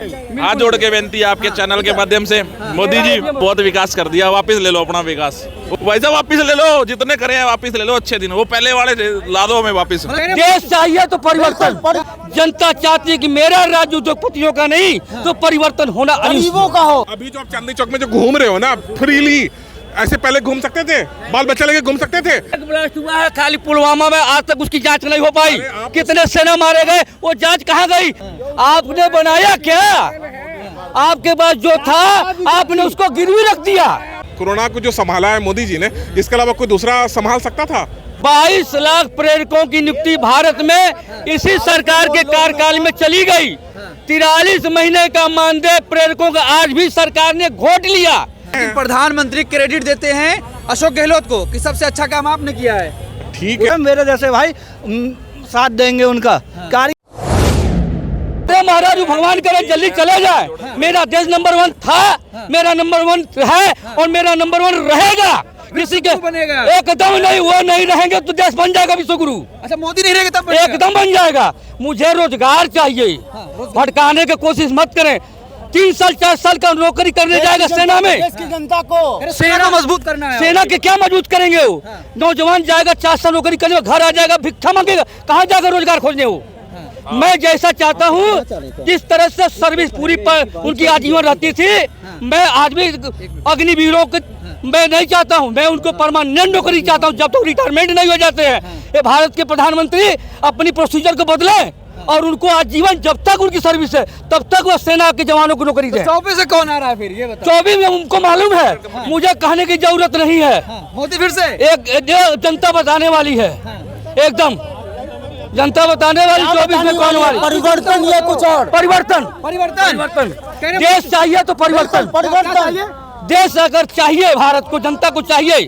हाथ जोड़ के बेनती है आपके चैनल के माध्यम से, मोदी जी बहुत विकास कर दिया, वापस ले लो अपना विकास। वैसा वापस ले लो, जितने करे हैं वापस ले लो, अच्छे दिन वो पहले वाले ला दो हमें वापस। देश चाहिए तो परिवर्तन, जनता चाहती है कि मेरा राज्य उद्योगपतियों का नहीं तो परिवर्तन होना गरीबों का हो। अभी जो आप चांदनी चौक में जो घूम रहे हो ना फ्रीली, ऐसे पहले घूम सकते थे, बाल बच्चे लेके घूम सकते थे। ब्लास्ट हुआ है खाली पुलवामा में, आज तक उसकी जांच नहीं हो पाई। कितने सेना मारे गए, वो जांच कहाँ गई? आपने बनाया क्या? आपके पास जो था आपने उसको गिरवी रख दिया। कोरोना को जो संभाला है मोदी जी ने, इसके अलावा कोई दूसरा संभाल सकता था? 22 लाख प्रेरकों की नियुक्ति भारत में इसी सरकार के कार्यकाल में चली गई। 43 महीने का मानदेय प्रेरकों का आज भी सरकार ने घोट लिया। प्रधानमंत्री क्रेडिट देते हैं अशोक गहलोत को कि सबसे अच्छा काम आपने किया है। ठीक है, मेरे जैसे भाई साथ देंगे उनका कार्य। महाराज भगवान करे जल्दी चले जाए। मेरा देश नंबर 1 था, मेरा नंबर 1 है और मेरा नंबर 1 रहेगा। किसी के बनेगा एकदम नहीं, वो नहीं रहेंगे तो देश बन जाएगा विश्वगुरु। अच्छा, मोदी नहीं रहेगा तब एकदम बन जाएगा। मुझे रोजगार चाहिए, भटकाने की कोशिश मत करें। 3 साल 4 साल का नौकरी करने जाएगा सेना में। देश की जनता को सेना मजबूत करना है। सेना के क्या मजबूत करेंगे? वो नौजवान जाएगा 4 साल नौकरी करने, घर आ जाएगा भिक्षा मांगेगा, कहाँ जाएगा रोजगार खोजने? वो मैं जैसा चाहता हूँ जिस तरह से सर्विस पूरी उनकी आजीवन रहती थी, मैं आज भी अग्निवीरों के मैं नहीं चाहता हूँ। मैं उनको परमानेंट नौकरी चाहता हूँ जब तक रिटायरमेंट नहीं हो जाते हैं। ये भारत के प्रधानमंत्री अपनी प्रोसीजर को बदले और उनको आजीवन जब तक उनकी सर्विस है तब तक वो सेना के जवानों को नौकरी दे। 24 से कौन आ रहा है फिर ये बताओ? 24 में उनको मालूम है, मुझे कहने की जरूरत नहीं है। मोदी फिर से एक जनता बताने वाली है, एकदम जनता बताने वाली। 24 में कौन वाली? परिवर्तन, ये कुछ और परिवर्तन, परिवर्तन देश चाहिए तो परिवर्तन। देश अगर चाहिए भारत को, जनता को चाहिए,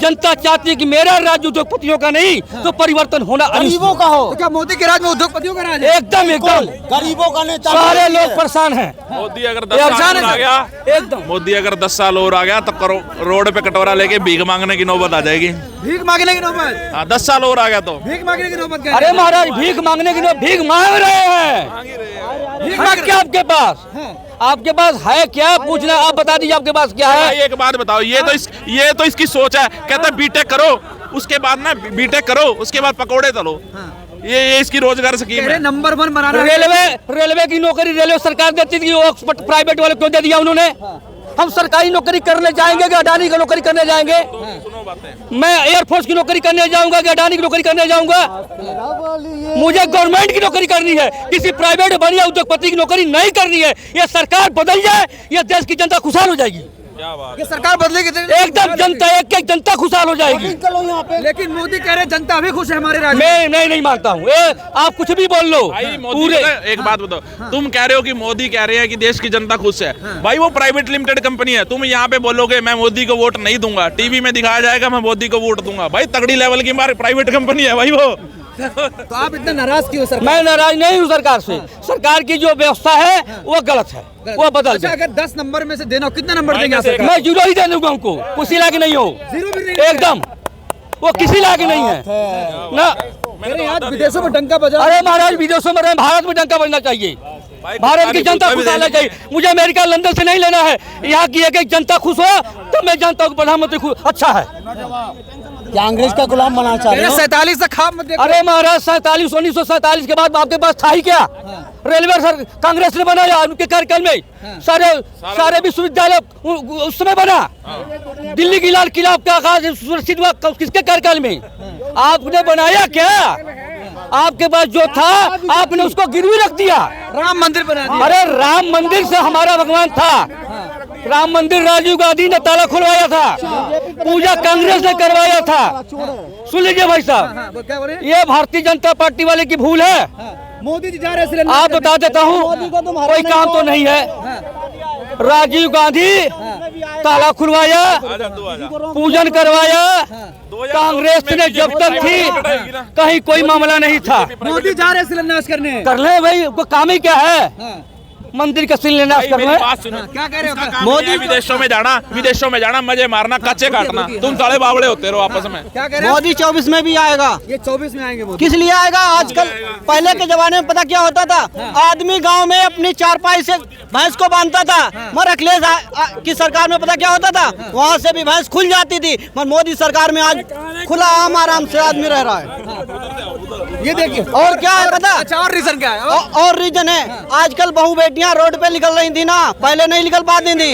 जनता चाहती है कि मेरा राज्य उद्योगपतियों का नहीं तो परिवर्तन होना गरीबों का हो। तो क्या मोदी के राज में उद्योगपतियों का राज है? एकदम एकदम गरीबों का नेता, सारे लोग परेशान हैं। मोदी अगर 10 साल आ गया, एकदम मोदी अगर 10 साल और आ गया तो रोड पे कटोरा लेके भीख मांगने की नौबत आ जाएगी। भीख मांगने की नौबत? हाँ, 10 साल और आ गया तो भीख मांगने की नौबत? अरे महाराज भीख मांगने की नौबत, भीख मांग रहे हैं। भीख मांग क्या आपके पास? आपके पास है क्या? पूछना, आप बता दीजिए आपके पास क्या है। एक बात बताओ, ये तो इसकी सोच है। कहता है बीटेक करो, उसके बाद ना बीटेक करो, उसके बाद पकोड़े तलो। ये इसकी रोजगार स्कीम है। नंबर 1 बनाना। रेलवे की नौकरी रेलवे सरकार देती थी, वो प्राइवेट वाले क्यों दे दिया उन्होंने? हम सरकारी नौकरी करने जाएंगे कि अडानी की नौकरी करने जाएंगे? मैं एयरफोर्स की नौकरी करने जाऊंगा कि अडानी की नौकरी करने जाऊंगा? मुझे गवर्नमेंट की नौकरी करनी है, किसी प्राइवेट बढ़िया उद्योगपति की नौकरी नहीं करनी है। ये सरकार बदल जाए, ये देश की जनता खुशहाल हो जाएगी। ये सरकार बदलेगी एकदम जनता, एक जनता खुशहाल हो जाएगी। लेकिन मोदी कह रहे जनता भी खुश है हमारे राज्य में। मैं नहीं मानता हूँ, आप कुछ भी बोल लो। पूरे एक बात बताओ, तुम कह रहे हो कि मोदी कह रहे हैं कि देश की जनता खुश है। भाई वो प्राइवेट लिमिटेड कंपनी है। तुम यहाँ पे बोलोगे मैं मोदी को वोट नहीं दूंगा, टीवी में दिखाया जाएगा मैं मोदी को वोट दूंगा। भाई तगड़ी लेवल की हमारी प्राइवेट कंपनी है भाई वो। तो आप इतना नाराज क्यों सर? मैं नाराज नहीं हूँ सरकार से। सरकार की जो व्यवस्था है वो गलत है, वो बदल। अच्छा, अगर 10 नंबर में से देना कितना नंबर देंगे? मैं 0 ही दे दूंगा उनको, किसी लायक नहीं हो। 0 भी नहीं? एकदम वो किसी लायक नहीं है ना। मेरे यहाँ विदेशों में डंका बजा। अरे महाराज विदेशों में, भारत में डंका बजना चाहिए। भारत की जनता खुश होना चाहिए। मुझे अमेरिका लंदन से नहीं लेना है, यहाँ की एक जनता खुश हो तो मैं जानता हूँ प्रधानमंत्री खुश अच्छा है। कांग्रेस का गुलाम बनाना चाह रहे हैं। 47 से खाप मत देखो। अरे महाराज 1947 के बाद आपके पास था ही क्या? रेलवे सर कांग्रेस ने बनाया उनके कार्यकाल में। सारे विश्वविद्यालय उस समय बना। दिल्ली की लाल किला का आगाज सुरक्षित हुआ किसके कार्यकाल में? आपने बनाया क्या? आपके पास जो था आपने उसको गिरवी रख दिया। राम मंदिर बना दिया। अरे राम मंदिर से हमारा भगवान था। राम मंदिर राजीव गांधी ने ताला खुलवाया था, पूजा कांग्रेस ने करवाया था। सुन लीजिए भाई साहब, ये भारतीय जनता पार्टी वाले की भूल है। मोदी जी जा रहे हैं। आप बता देता हूँ, कोई काम तो नहीं है। राजीव गांधी ताला खुलवाया, पूजन करवाया। कांग्रेस ने जब तक थी कहीं कोई मामला नहीं था। मोदी जा रहे हैं शिलान्यास करने। कर ले भाई, वो काम ही क्या है? मंदिर का शिलान्यास भाई, करना मेरी है। बात सुनो। क्या कह रहे हो? उसका काम नहीं है विदेशों में जाना मजे मारना कच्चे काटना। तुम साले बावड़े होते रहो आपस में। क्या कह रहे हो? मोदी 24 में भी आएगा। ये 24 में आएंगे मोदी। किस लिए आएगा? आजकल पहले के जमाने में पता क्या होता था? आदमी गांव में अपनी चारपाई से भैंस को बांधता था। मगर अखिलेश की सरकार में पता क्या होता था? वहाँ से भी भैंस खुल जाती थी। मगर मोदी सरकार में आज खुला आराम से आदमी रह रहा है। ये देखिए और क्या है पता? अच्छा, और रीजन क्या है? और रीजन है, आजकल बहू बेटियां रोड पे निकल रही थी ना, पहले नहीं निकल पाती थी।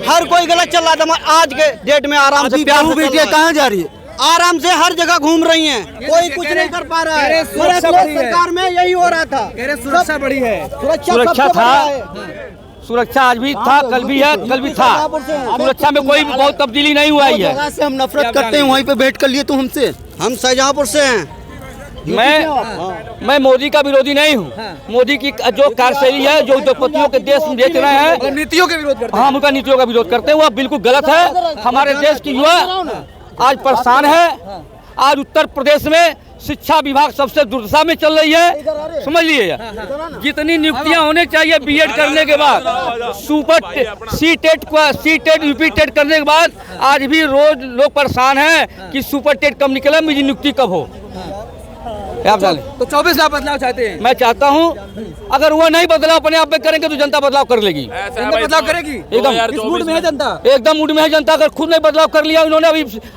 हर कोई गलत चल रहा था, मगर आज के डेट में आराम से प्यार से बेटियां कहाँ जा रही है? आराम से हर जगह घूम रही हैं, कोई कुछ नहीं कर पा रहा है। सुरक्षा मगर बढ़ी है। सरकार में यही हो रहा था। कह रहे सुरक्षा बढ़ी है। सुरक्षा सबसे था। बड़ा है। सुरक्षा आज भी था, कल भी है, कल भी था। सुरक्षा में कोई बहुत तब्दीली नहीं हुआ ही है। जगह से हम नफरत करते हैं, वहीं पे बैठ कर लिए तो हमसे। हम शाहजहांपुर से हैं। मैं मोदी का विरोधी नहीं हूँ। मोदी की जो कार्यशैली है, जो उद्योगपतियों के देश में बेच रहे हैं, और नीतियों के विरोध करते हैं। हाँ, उनका नीतियों का विरोध करते हैं, वह बिल्कुल गलत है। हमारे देश की युवा आज परेशान है। आज उत्तर प्रदेश में शिक्षा विभाग सबसे दुर्दशा में चल रही है, समझ लिए। जितनी नियुक्तियां होने चाहिए बीएड करने के बाद, सी टेट यूपी टेट करने के बाद, आज भी रोज लोग परेशान हैं कि सुपर टेट कब निकले, मेरी नियुक्ति कब हो। आप जाने तो 24 लाख बदलाव चाहते हैं। मैं चाहता हूं अगर वो नहीं बदलाव अपने आप में करेंगे तो जनता बदलाव कर लेगी। जनता बदलाव करेगी एकदम इस मूड में है जनता। एकदम मूड में है जनता। अगर खुद नहीं बदलाव कर लिया उन्होंने,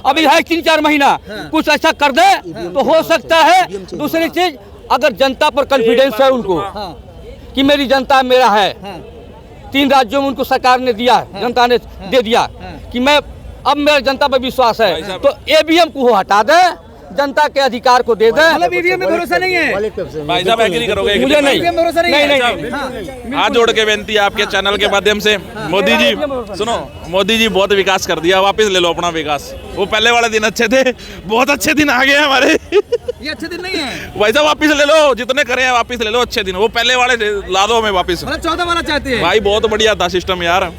अभी है 3-4 महीना, कुछ ऐसा कर दे तो हो सकता है। दूसरी चीज, अगर जनता पर कॉन्फिडेंस है उनको कि मेरी जनता मेरा है, 3 राज्यों में उनको सरकार ने दिया, जनता ने दे दिया कि मैं अब मेरा जनता पर विश्वास है, तो ईवीएम को हटा दे, जनता के अधिकार को दे दे। मतलब ईवीएम में भरोसा नहीं है। भाई साहब एग्री करोगे? मुझे नहीं, ईवीएम में भरोसा नहीं है। नहीं। हाथ जोड़ के बेनती है आपके चैनल के माध्यम से, मोदी जी सुनो, मोदी जी बहुत विकास कर दिया, वापस ले लो अपना विकास। वो पहले वाले दिन अच्छे थे, बहुत अच्छे दिन आ गए हैं हमारे। ये अच्छे दिन नहीं है। भाई साहब वापस ले लो, जितने करे हैं वापस ले लो अच्छे दिन। वो पहले वाले ला दो हमें वापस। मतलब 14 वाला चाहते हैं। भाई बहुत बढ़िया था सिस्टम यार,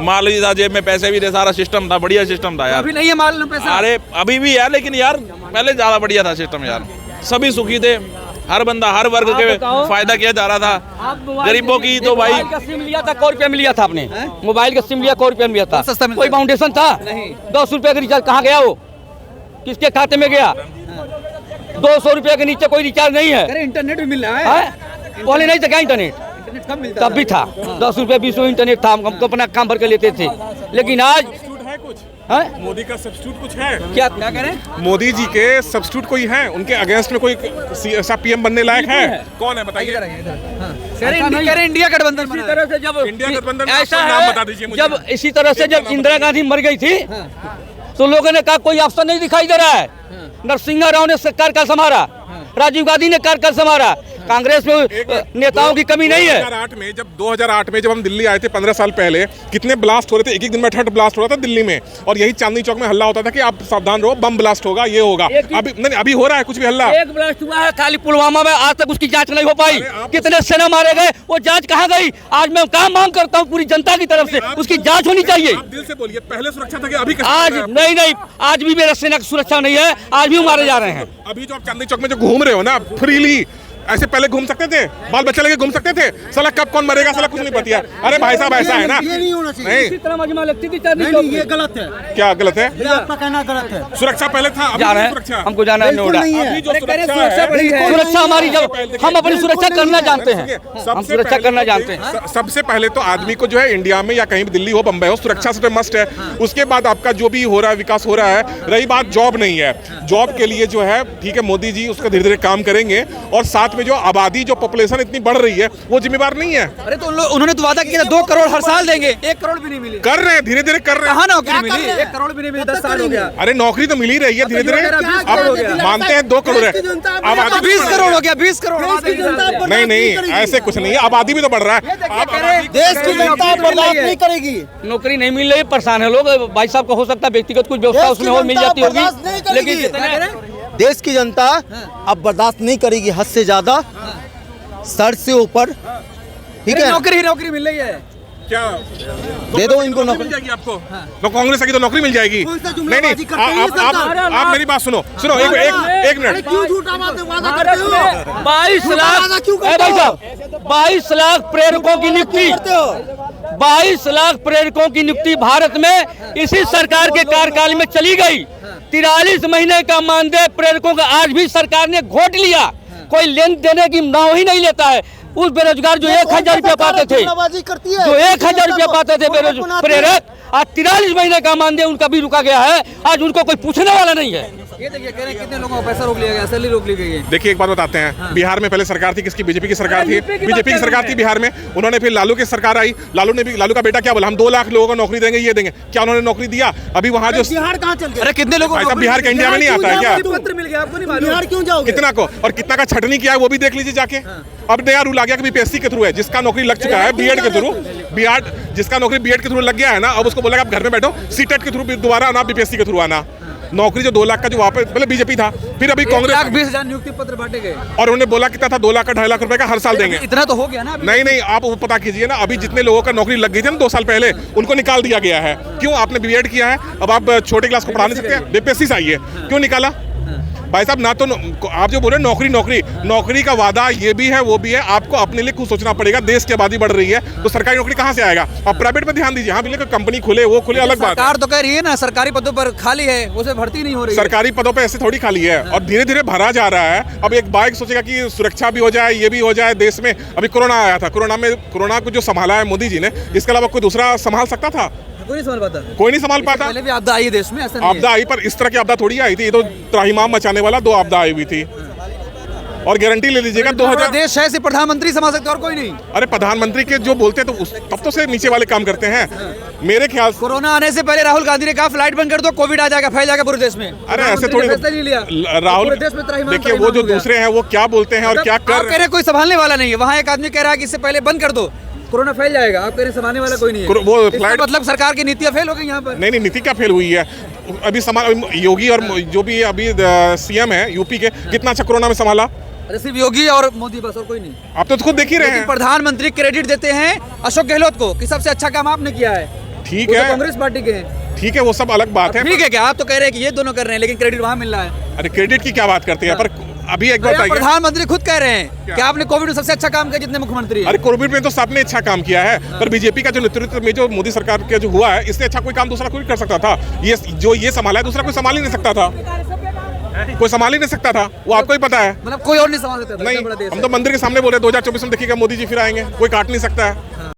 माल भी था, जेब में पैसे भी थे, सारा सिस्टम था, बढ़िया सिस्टम था यार। अभी नहीं है माल में पैसा। अरे अभी भी है, लेकिन यार पहले ज्यादा बढ़िया था सिस्टम यार। सभी सुखी थे, हर बंदा हर वर्ग के फायदा किया जा रहा था। गरीबों की तो भाई मोबाइल का सिम लिया था, 100 रुपया में लिया था आपने। मोबाइल का सिम लिया 100 रुपया में लिया था, सस्ता मिलता कोई फाउंडेशन था नहीं। 10 रुपया का रिचार्ज कहाँ गया? वो किसके खाते में गया? 200 रुपया के नीचे कोई रिचार्ज नहीं है। अरे इंटरनेट भी मिल रहा है। पहले नहीं था क्या इंटरनेट? इंटरनेट कब मिलता तब भी था, 10 रुपया 20 इंटरनेट था, हम अपना काम भर के लेते थे। लेकिन आज है कुछ है? मोदी का सब्स्टिट्यूट कुछ है? क्या क्या कह रहे हैं? मोदी जी के सब्स्टिट्यूट कोई है? उनके अगेंस्ट में कोई ऐसा पीएम बनने लायक है? कौन है बताइए? कह रहे इंडिया गठबंधन इसी बना है। तरह से जब इंडिया गठबंधन का ऐसा कोई नाम है, बता दीजिए मुझे। जब इसी तरह से जब इंदिरा गांधी मर गई थी तो लोगों ने कहा कोई ऑप्शन नहीं दिखाई दे रहा है। नरसिंह राव ने सरकार का संभाला, राजीव गांधी ने कार्यकाल संभाला, कांग्रेस में नेताओं की कमी नहीं है। 2008 में जब हम दिल्ली आए थे 15 साल पहले, कितने ब्लास्ट हो रहे थे, एक दिन में 68 ब्लास्ट हो रहा था दिल्ली में। और यही चांदनी चौक में हल्ला होता था कि आप सावधान रहो, बम ब्लास्ट होगा, ये होगा। अभी नहीं, अभी हो रहा है कुछ भी हल्ला। एक ब्लास्ट हुआ है खाली पुलवामा में, आज तक उसकी जांच नहीं हो पाई। कितने सेना मारे गए, वो जांच कहाँ गई? आज मैं काम मांग करता हूँ पूरी जनता की तरफ से, उसकी जांच होनी चाहिए। आप दिल से बोलिए, पहले सुरक्षा था कि अभी? आज नहीं, आज भी मेरा सेना की सुरक्षा नहीं है, आज भी मारे जा रहे हैं। अभी जो आप चांदनी चौक में जो घूम रहे हो ना फ्रीली, ऐसे पहले घूम सकते थे? बाल बच्चे लेके घूम सकते थे? साला कब कौन मरेगा साला कुछ नहीं पता यार। अरे भाई साहब ऐसा है ना, ये नहीं होना चाहिए। नहीं इसी तरह मजमा लगती थी चांदनी चौक ये में। गलत है, क्या गलत है? आपका कहना गलत है। सुरक्षा पहले था, अभी जा रहे नहीं हैं, सुरक्षा। हमको जाना है बिल्कुल नोएडा। नहीं है। अभी जो अरे कह रहे सुरक्षा सुरक्षा है, बढ़ी है। सुरक्षा हमारी, जब हम अपनी सुरक्षा करना जानते हैं, हम सुरक्षा करना जानते हैं। सबसे पहले तो आदमी को जो है इंडिया में या कहीं भी दिल्ली हो, बम्बई हो, सुरक्षा से मस्ट है। उसके बाद आपका जो भी हो रहा है विकास हो रहा है। रही बात जॉब नहीं है, जॉब के लिए जो है ठीक है मोदी जी उसका धीरे धीरे काम करेंगे। और साथ में जो आबादी जो पॉपुलेशन इतनी बढ़ रही है वो जिम्मेवार नहीं है। अरे तो उन्होंने तो वादा किया था 2 करोड़ हर साल देंगे, 1 करोड़ भी नहीं मिली। कर रहे हैं, धीरे धीरे कर रहे हैं। कहाँ नौकरी मिली? 1 करोड़ भी नहीं मिली, 10 साल हो गया। अरे नौकरी तो मिल ही रही है धीरे धीरे। आप मानते हैं 2 करोड़ है, आबादी 20 करोड़ हो गया, 20 करोड़। नहीं नहीं, ऐसे कुछ नहीं है, आबादी भी तो बढ़ रहा है। आप आबादी- देश की जनता बर्दाश्त नहीं करेगी। नौकरी नहीं मिल रही, परेशान है लोग। भाई साहब का हो सकता है व्यक्तिगत कुछ व्यवस्था उसमें हो मिल जाती होगी, लेकिन जितने देश की जनता अब बर्दाश्त नहीं करेगी हद से ज्यादा, सर से ऊपर। ठीक है, नौकरी मिल रही है। क्या दे दो इनको नौकरी नौकरी। मिल जाएगी आपको? तो कांग्रेस की तो नौकरी मिल जाएगी। कौन सा नहीं जुमलाबाजी नहीं, करते हैं ये सरकार? आप मेरी बात सुनो एक मिनट। क्यों झूठा वादा करते हो? 22 लाख क्यों ए भाई साहब, 22 लाख प्रेरकों की नियुक्ति, 22 लाख प्रेरकों की नियुक्ति भारत में इसी सरकार के कार्यकाल में चली गई। 43 महीने का मानदेय प्रेरकों का आज भी सरकार ने घोट लिया। कोई लेन देने की नाव ही नहीं लेता है। उस बेरोजगार जो 1000 रुपया पाते थे, जो 1000 रुपया पाते थे बेरोजगार प्रेरक, आज 43 महीने का मानदेय उनका भी रुका गया है। आज उनको कोई पूछने वाला नहीं है। ये देखिए कह रहे हैं कितने लोगों का पैसा रोक लिया गया, सैलरी रोक ली गई है। देखिए एक बात बताते हैं, बिहार में पहले सरकार थी किसकी? बीजेपी की सरकार थी। बीजेपी की सरकार थी बिहार में। उन्होंने फिर लालू की सरकार आई। लालू का बेटा क्या बोला? हम 2 लाख लोगों को नौकरी देंगे, ये देंगे। क्या उन्होंने नौकरी दिया? अभी वहाँ जो बिहार कहाँ चल गया? अरे कितने लोगों भाई को साहब, बिहार का इंडिया में नहीं आता है क्या? पत्र मिल गया आपको नहीं मालूम? बिहार क्यों जाओगे? कितना को और कितना का छटनी किया है वो भी देख लीजिए जाके। अब नया रूल आ गया कि बीपीएससी के थ्रू है, जिसका नौकरी लग चुका है बीएड के थ्रू, जिसका नौकरी बीएड के थ्रू लग गया है ना, अब उसको बोला आप घर में बैठो, सीटेट के थ्रू दोबारा आना, बीपीएससी के थ्रू आना। नौकरी जो 2 लाख का जो वहाँ पे पहले बीजेपी था, फिर अभी कांग्रेस, 1,20,000 नियुक्ति पत्र बांटे गए और उन्होंने बोला कितना था? 2 लाख का 2.5 लाख रुपए का हर साल देंगे। इतना तो हो गया ना अभी। नहीं, आप वो पता कीजिए ना, अभी जितने लोगों का नौकरी लग गई थी ना 2 साल पहले, उनको निकाल दिया गया है। क्यों? आपने बीएड किया है, अब आप छोटे क्लास को पढ़ा नहीं सकते, बीपीएससी से आइए, क्यों निकाला? भाई साहब ना तो आप जो बोले नौकरी का वादा ये भी है वो भी है। आपको अपने लिए खुद सोचना पड़ेगा। देश की आबादी बढ़ रही है तो सरकारी नौकरी कहाँ से आएगा? आप प्राइवेट में ध्यान दीजिए। हाँ बिल्कुल, कंपनी खुले वो खुले अलग बात है। सरकार तो कह रही है ना सरकारी पदों पर खाली है, उसे भर्ती नहीं हो रही है। सरकारी पदों पे ऐसे थोड़ी खाली है और धीरे धीरे भरा जा रहा है। अब एक बाइक सोचेगा कि सुरक्षा भी हो जाए, ये भी हो जाए देश में। अभी कोरोना आया था, कोरोना को जो संभाला है मोदी जी ने, इसके अलावा कोई दूसरा संभाल सकता था? कोई नहीं संभाल पाता। कोई नहीं संभाल पाता। पहले भी आपदा आई है देश में, ऐसा नहीं है। आपदा आई, पर इस तरह की आपदा थोड़ी आई थी। ये तो त्राहिमाम मचाने वाला 2 आपदा आई हुई थी। और गारंटी ले लीजिएगा 2000 देश है, सिर्फ प्रधानमंत्री संभाल सकते और कोई नहीं। अरे प्रधानमंत्री के जो बोलते हैं तो तब तो से नीचे वाले काम करते हैं मेरे ख्याल से। कोरोना आने से पहले राहुल गांधी ने कहा फ्लाइट बंद कर दो, कोविड आ जाएगा, फैल जाएगा पूरे देश में। अरे ऐसे थोड़ी फैसला नहीं लिया राहुल, पूरे देश में त्राहिमाम देखिए वो जो हो गया। दूसरे हैं वो क्या बोलते हैं और क्या आप कह रहे हैं कोई संभालने वाला नहीं है। वहाँ एक आदमी कह रहा है कि इससे पहले बंद कर दो, कोरोना फैल जाएगा। आप कह रहे हैं संभालने वाला कोई नहीं है। वो इसका फ्लाइट मतलब सरकार की नीतियां फेल हो गई यहाँ पर। नहीं, नीति क्या फेल हुई है? अभी योगी और जो भी अभी सीएम है यूपी के, कितना अच्छा कोरोना में संभाला। अरे सिर्फ योगी और मोदी बस, और कोई नहीं। आप तो खुद देख ही रहे लेकिन हैं। प्रधानमंत्री क्रेडिट देते हैं अशोक गहलोत को कि सबसे अच्छा काम आपने किया है। ठीक वो तो है, कांग्रेस पार्टी के हैं। ठीक है, वो सब अलग बात है। ठीक है, क्या आप तो कह रहे हैं कि ये दोनों कर रहे हैं, लेकिन क्रेडिट वहाँ मिल रहा है। अरे क्रेडिट की क्या बात करते हैं? पर अभी एक बात अरे बताइए, प्रधानमंत्री खुद कह रहे हैं कि आपने कोविड में सबसे अच्छा काम किया जितने मुख्यमंत्री हैं। अरे कोविड में तो सबने अच्छा काम किया है, पर बीजेपी का जो नेतृत्व में जो मोदी सरकार का जो हुआ है, इससे अच्छा कोई काम दूसरा कोई कर सकता था। ये संभाला है, दूसरा कोई संभाल ही नहीं सकता था। कोई संभाल ही नहीं सकता था, वो आपको ही पता है। मतलब कोई और नहीं संभाल सकता था। नहीं, इतना बड़ा देश हम है। तो मंदिर के सामने बोले 2024 में देखिएगा मोदी जी फिर आएंगे, कोई काट नहीं सकता है।